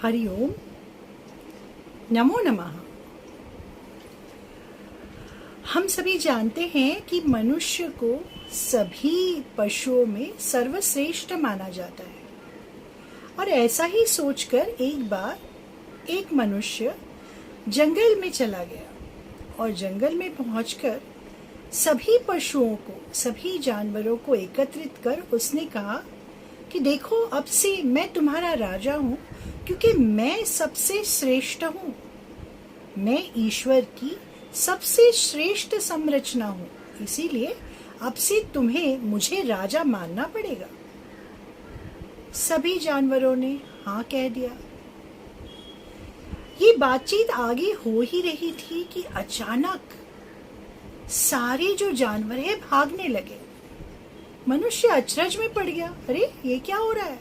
हरिओम, नमो नमः। हम सभी जानते हैं कि मनुष्य को सभी पशुओं में सर्वश्रेष्ठ माना जाता है। और ऐसा ही सोचकर एक बार एक मनुष्य जंगल में चला गया और जंगल में पहुंचकर सभी पशुओं को, सभी जानवरों को एकत्रित कर उसने कहा कि देखो, अब से मैं तुम्हारा राजा हूं, क्योंकि मैं सबसे श्रेष्ठ हूं। मैं ईश्वर की सबसे श्रेष्ठ संरचना हूं, इसीलिए अब से तुम्हें मुझे राजा मानना पड़ेगा। सभी जानवरों ने हाँ कह दिया। ये बातचीत आगे हो ही रही थी कि अचानक सारे जो जानवर हैं भागने लगे। मनुष्य अचरज में पड़ गया, अरे ये क्या हो रहा है?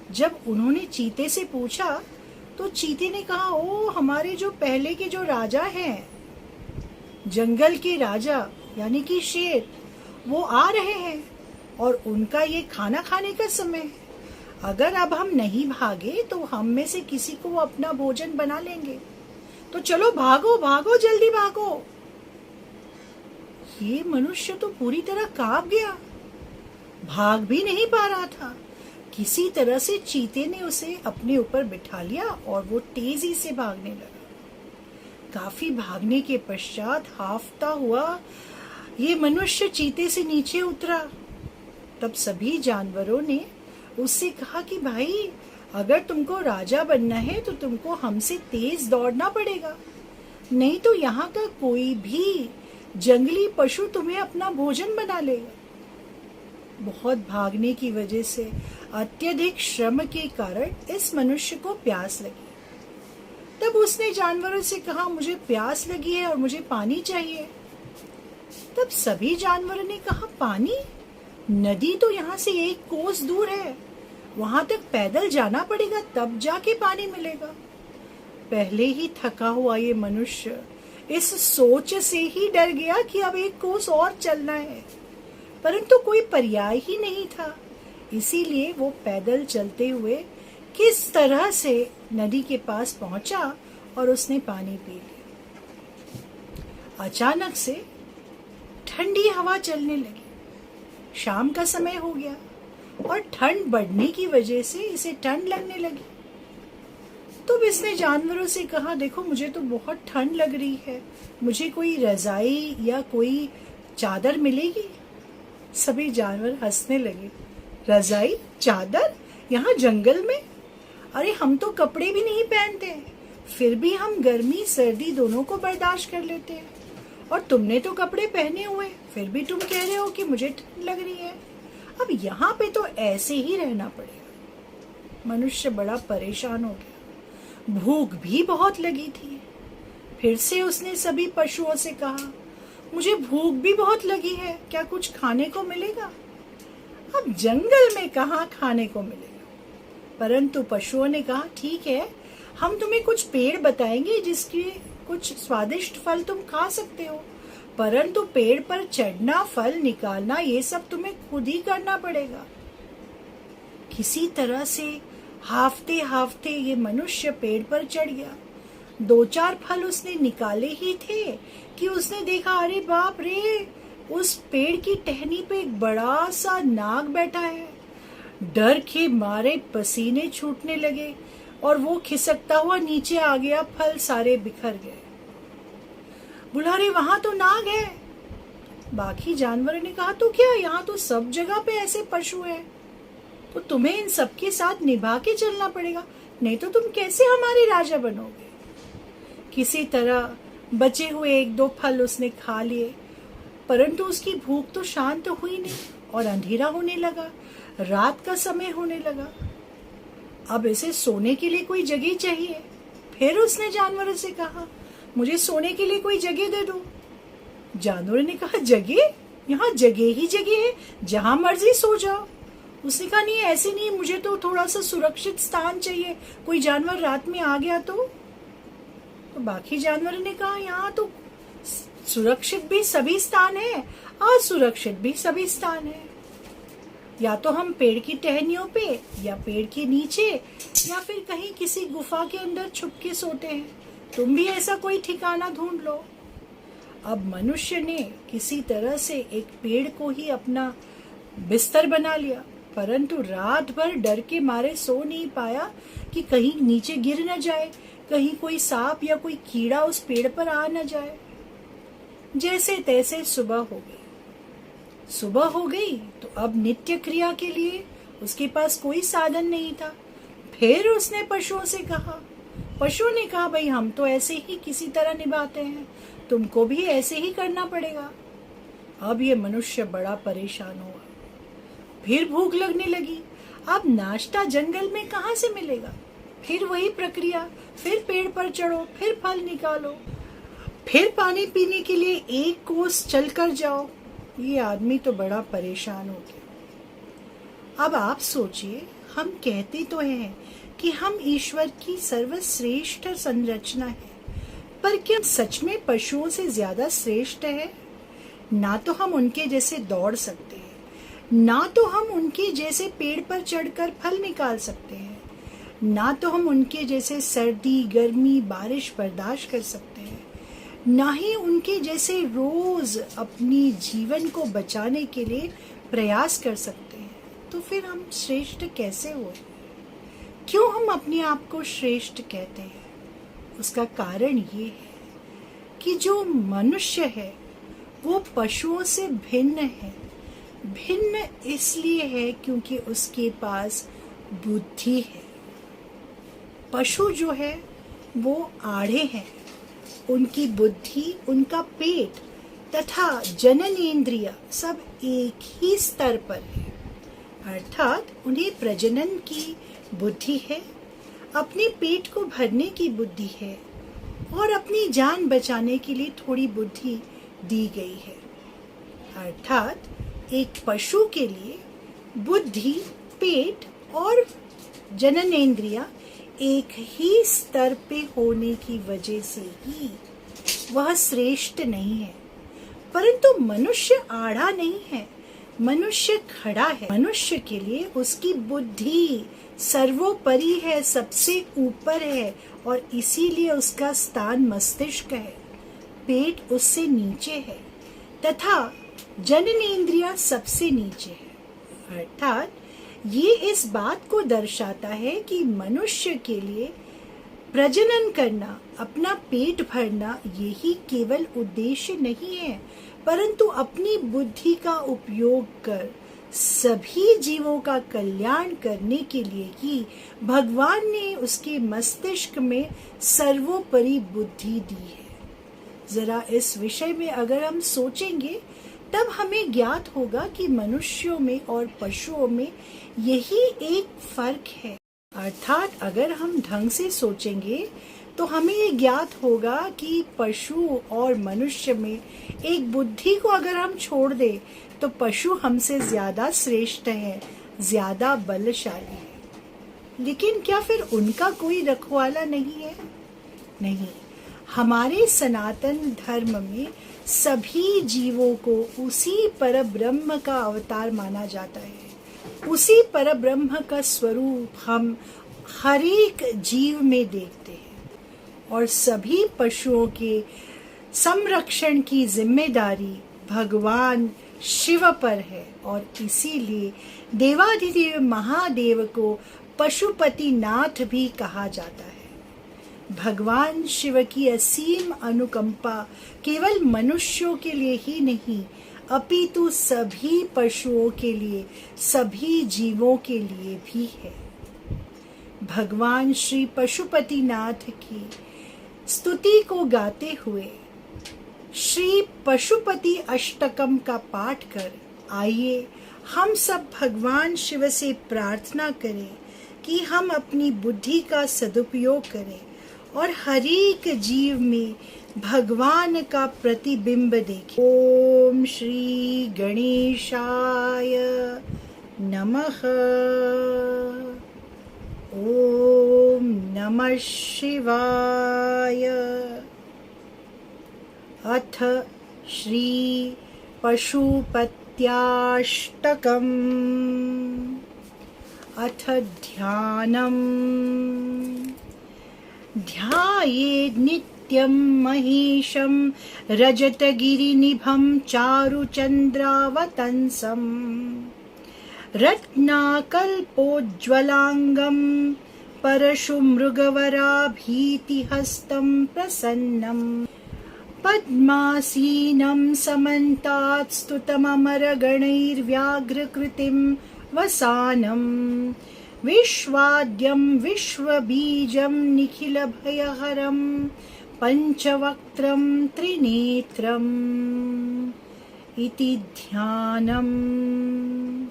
जब उन्होंने चीते से पूछा तो चीते ने कहा, ओ हमारे जो पहले के जो राजा हैं, जंगल के राजा यानी कि शेर, वो आ रहे हैं और उनका ये खाना खाने का समय है। अगर अब हम नहीं भागे तो हम में से किसी को वो अपना भोजन बना लेंगे, तो चलो भागो भागो, जल्दी भागो। ये मनुष्य तो पूरी तरह कांप गया, भाग भी नहीं पा रहा था। किसी तरह से चीते ने उसे अपने ऊपर बिठा लिया और वो तेजी से भागने लगा। काफी भागने के पश्चात हांफता हुआ ये मनुष्य चीते से नीचे उतरा। तब सभी जानवरों ने उससे कहा कि भाई, अगर तुमको राजा बनना है तो तुमको हमसे तेज दौड़ना पड़ेगा, नहीं तो यहाँ का कोई भी जंगली पशु तुम्हें अपना भोजन बना लेगा। बहुत भागने की वजह से, अत्यधिक श्रम के कारण इस मनुष्य को प्यास लगी। तब उसने जानवरों से कहा, मुझे प्यास लगी है और मुझे पानी चाहिए। तब सभी जानवरों ने कहा, पानी? नदी तो यहाँ से 1 कोस दूर है, वहां तक पैदल जाना पड़ेगा, तब जाके पानी मिलेगा। पहले ही थका हुआ ये मनुष्य इस सोच से ही डर गया कि अब 1 कोस और चलना है, परंतु कोई पर्याय ही नहीं था। इसीलिए वो पैदल चलते हुए किस तरह से नदी के पास पहुंचा और उसने पानी पी लिया। अचानक से ठंडी हवा चलने लगी। शाम का समय हो गया और ठंड बढ़ने की वजह से इसे ठंड लगने लगी। तो इसने जानवरों से कहा, देखो मुझे तो बहुत ठंड लग रही है, मुझे कोई रजाई या कोई चादर मिलेगी? सभी जानवर हंसने लगे। रजाई, चादर, यहाँ जंगल में? अरे हम तो कपड़े भी नहीं पहनते, फिर भी हम गर्मी सर्दी दोनों को बर्दाश्त कर लेते हैं, और तुमने तो कपड़े पहने हुए, फिर भी तुम कह रहे हो कि मुझे ठंड लग रही है। अब यहाँ पे तो ऐसे ही रहना पड़ेगा। मनुष्य बड़ा परेशान हो गया, भूख भी बहुत लगी थी। फिर से उसने सभी पशुओं से कहा, मुझे भूख भी बहुत लगी है, क्या कुछ खाने को मिलेगा? अब जंगल में कहाँ खाने को मिलेगा, परंतु पशुओं ने कहा, ठीक है, हम तुम्हें कुछ पेड़ बताएंगे जिसके कुछ स्वादिष्ट फल तुम खा सकते हो, परंतु पेड़ पर चढ़ना, फल निकालना, ये सब तुम्हें खुद ही करना पड़ेगा। किसी तरह से हाफते हाफते ये मनुष्य पेड़ पर चढ़ गया। 2-4 फल उसने निकाले ही थे कि उसने देखा, अरे बाप रे, उस पेड़ की टहनी पे एक बड़ा सा नाग बैठा है। डर के मारे पसीने छूटने लगे और वो खिसकता हुआ नीचे आ गया, फल सारे बिखर गए। बोला, अरे वहां तो नाग है। बाकी जानवरों ने कहा, तो क्या, यहाँ तो सब जगह पे ऐसे पशु हैं, तो तुम्हें इन सबके साथ निभा के चलना पड़ेगा, नहीं तो तुम कैसे हमारे राजा बनोगे। किसी तरह बचे हुए 1-2 फल उसने खा लिए, परंतु उसकी भूख तो शांत हुई नहीं और अंधेरा होने लगा, रात का समय होने लगा। अब इसे सोने के लिए कोई जगह चाहिए। फिर उसने जानवरों से कहा, मुझे सोने के लिए कोई जगह दे दो। जानवरों ने कहा, जगह? यहाँ जगह ही जगह है, जहां मर्जी सो जाओ। उसने कहा, नहीं ऐसे नहीं, मुझे तो थोड़ा सा सुरक्षित स्थान चाहिए, कोई जानवर रात में आ गया तो बाकी जानवरों ने कहा, यहाँ तो सुरक्षित भी सभी स्थान है, असुरक्षित भी सभी स्थान है। या तो हम पेड़ की टहनियों पे या पेड़ के नीचे या फिर कहीं किसी गुफा के अंदर छुप के सोते हैं। तुम भी ऐसा कोई ठिकाना ढूंढ लो। अब मनुष्य ने किसी तरह से एक पेड़ को ही अपना बिस्तर बना लिया, परंतु रात भर डर के मारे सो नहीं पाया कि कहीं नीचे गिर न जाए, कहीं कोई सांप या कोई कीड़ा उस पेड़ पर आ न जाए। जैसे तैसे सुबह हो गई तो अब नित्य क्रिया के लिए उसके पास कोई साधन नहीं था। फिर उसने पशुओं से कहा, पशुओं ने कहा, भाई हम तो ऐसे ही किसी तरह निभाते हैं, तुमको भी ऐसे ही करना पड़ेगा। अब ये मनुष्य बड़ा परेशान हुआ। फिर भूख लगने लगी। अब नाश्ता जंगल में कहाँ से मिलेगा? फिर वही प्रक्रिया, फिर पेड़ पर चढ़ो, फिर फल निकालो, फिर पानी पीने के लिए एक कोस चलकर जाओ। ये आदमी तो बड़ा परेशान हो गया। अब आप सोचिए, हम कहते तो हैं कि हम ईश्वर की सर्वश्रेष्ठ संरचना है, पर क्या सच में पशुओं से ज्यादा श्रेष्ठ है? ना तो हम उनके जैसे दौड़ सकते हैं, ना तो हम उनके जैसे पेड़ पर चढ़कर फल निकाल सकते हैं, ना तो हम उनके जैसे सर्दी, गर्मी, बारिश बर्दाश्त कर सकते हैं, ना ही उनके जैसे रोज अपनी जीवन को बचाने के लिए प्रयास कर सकते हैं। तो फिर हम श्रेष्ठ कैसे हुए? क्यों हम अपने आप को श्रेष्ठ कहते हैं? उसका कारण ये है कि जो मनुष्य है वो पशुओं से भिन्न है। भिन्न इसलिए है क्योंकि उसके पास बुद्धि है। पशु जो है वो आढ़े हैं, उनकी बुद्धि, उनका पेट तथा जननेंद्रिय सब एक ही स्तर पर है, अर्थात उन्हें प्रजनन की बुद्धि है, अपने पेट को भरने की बुद्धि है और अपनी जान बचाने के लिए थोड़ी बुद्धि दी गई है। अर्थात एक पशु के लिए बुद्धि, पेट और जननेंद्रिया एक ही स्तर पे होने की वजह से ही वह श्रेष्ठ नहीं है। परंतु मनुष्य आढ़ा नहीं है, मनुष्य खड़ा है। मनुष्य के लिए उसकी बुद्धि सर्वोपरि है, सबसे ऊपर है, और इसीलिए उसका स्थान मस्तिष्क है। पेट उससे नीचे है तथा जननेंद्रिया सबसे नीचे है। अर्थात ये इस बात को दर्शाता है कि मनुष्य के लिए प्रजनन करना, अपना पेट भरना, यही केवल उद्देश्य नहीं है, परंतु अपनी बुद्धि का उपयोग कर सभी जीवों का कल्याण करने के लिए ही भगवान ने उसके मस्तिष्क में सर्वोपरि बुद्धि दी है। जरा इस विषय में अगर हम सोचेंगे तब हमें ज्ञात होगा कि मनुष्यों में और पशुओं में यही एक फर्क है। अर्थात अगर हम ढंग से सोचेंगे तो हमें ये ज्ञात होगा कि पशु और मनुष्य में एक बुद्धि को अगर हम छोड़ दें तो पशु हमसे ज्यादा श्रेष्ठ है, ज्यादा बलशाली है। लेकिन क्या फिर उनका कोई रखवाला नहीं है? नहीं, हमारे सनातन धर्म में सभी जीवों को उसी परब्रह्म का अवतार माना जाता है। उसी परब्रह्म का स्वरूप हम हर एक जीव में देखते हैं और सभी पशुओं के संरक्षण की जिम्मेदारी भगवान शिव पर है, और इसीलिए देवाधिदेव महादेव को पशुपति नाथ भी कहा जाता है। भगवान शिव की असीम अनुकंपा केवल मनुष्यों के लिए ही नहीं, अपितु सभी पशुओं के लिए, सभी जीवों के लिए भी है। भगवान श्री पशुपतिनाथ की स्तुति को गाते हुए श्री पशुपति अष्टकम का पाठ कर आइए हम सब भगवान शिव से प्रार्थना करें कि हम अपनी बुद्धि का सदुपयोग करें और हर एक जीव में भगवान का प्रतिबिंब देखें। ओम श्री गणेशाय नमः। ओम नमः शिवाय। अथ श्री पशुपत्ये पशुपत्याष्टकम्। अथ ध्यानम्। ध्यायेद् नित्यं महेशं रजतगिरिनिभं चारुचन्द्रावतंसम्। रत्नाकल्पोज्ज्वलाङ्गं परशुमृगवराभीतिहस्तं प्रसन्नम्। पद्मासीनं समन्तात् स्तुतममरगणैर्व्याघ्रकृतिं वसानम्। विश्वाद्यं विश्वबीजं निखिलभयहरं पञ्चवक्त्रं त्रिनेत्रम्। इति ध्यानम्।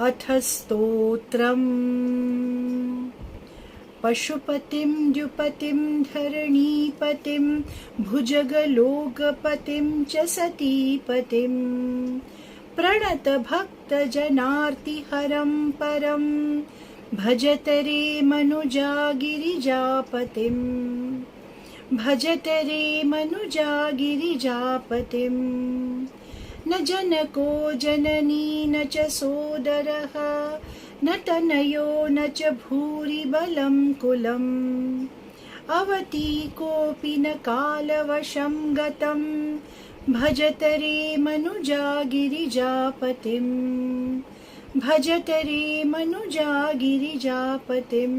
अथ स्तोत्रम्। पशुपतिं द्युपतिं धरणीपतिं भुजगलोकपतिं च सतीपतिं प्रणतभक्तजनार्तिहरं परं भजत रे मनुजा गिरिजापतिं। भजत रे मनुजा गिरिजापतिं। न जनको जननी न च सोदरः न तनयो न च भूरिबलं कुलम्। अवती कोऽपि न कालवशं गतं भजत रे मनुजा गिरिजापतिं। भजत रे मनुजा गिरिजापतिं।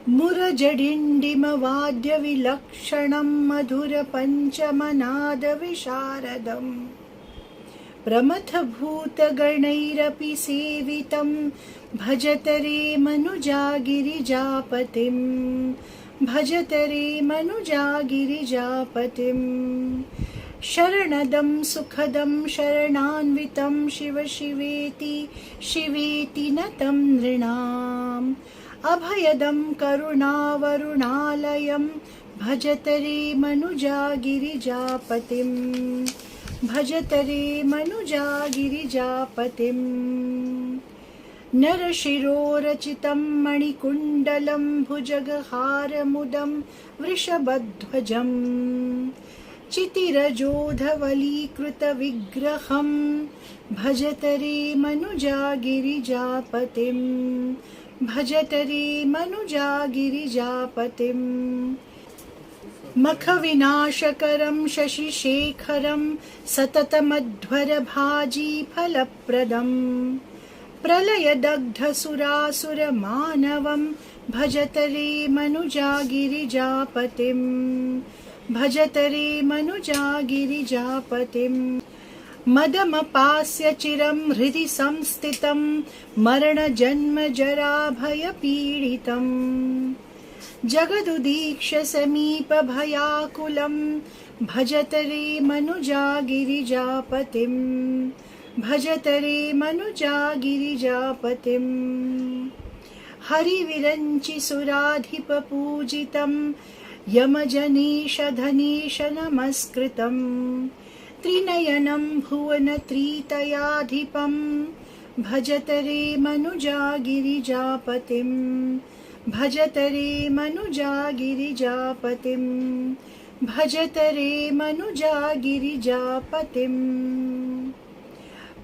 मुरजडिण्डिमवाद्यविलक्षणं मधुरपञ्चमनादविशारदम्। प्रमथभूतगणैरपि सेवितं भजत रे मनुजा गिरिजापतिं। भजत रे मनुजा गिरिजापतिं। शरणदं सुखदं शरणान्वितं शिव शिवेति शिवेति नतं नृणाम्। अभयदं करुणावरुणालयं भजत रे मनुजा गिरिजापतिं। भजत रे मनुजा गिरिजापतिं। नरशिरोरचितं मणिकुण्डलं भुजगहारमुदं वृषभध्वजम्। चितिरजोधवलीकृतविग्रहं भजत रे मनुजा गिरिजापतिं। भजत रे मनुजा गिरिजापतिं। मखविनाशकरं शशिशेखरं सततमध्वरभाजीफलप्रदं प्रलयदग्धसुरासुरमानवं भजत रे मनुजा गिरिजापतिं। भजत रे मनुजा गिरिजापतिं। मदमपास्य चिरं हृदि संस्थितं मरणजन्मजराभयपीडितम्। जगदुदीक्ष्य समीपभयाकुलं भजत रे मनुजा गिरिजापतिं। भजत रे मनुजा गिरिजापतिं। हरिविरञ्चि सुराधिपपूजितं यमजनेशधनेश नमस्कृतं। त्रिनयनं भुवनत्रितयाधिपं भजत रे मनुजा गिरिजापतिं। भजत रे मनुजा गिरिजापतिं। भजत रे मनुजा गिरिजापतिं।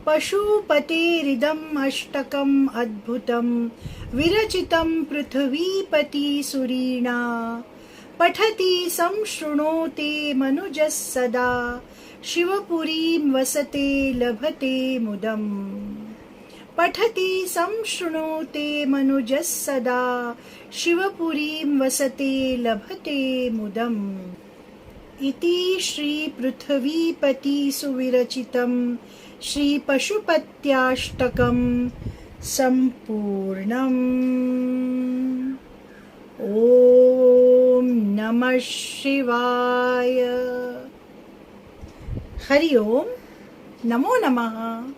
पशुपतेरिदम् अष्टकम् अद्भुतं विरचितं पृथ्वीपतिसूरिणा। पठति संशृणोते मनुजः सदा शिवपुरीं वसते लभते मुदम्। पठति संशृणोते मनुजः सदा शिवपुरीं वसते लभते मुदम्। इति श्री पृथ्वीपतिसुविरचितं श्री पशुपत्याष्टकम् सम्पूर्णम्। ओम नमः शिवाय। हरि ओम। नमो नमः।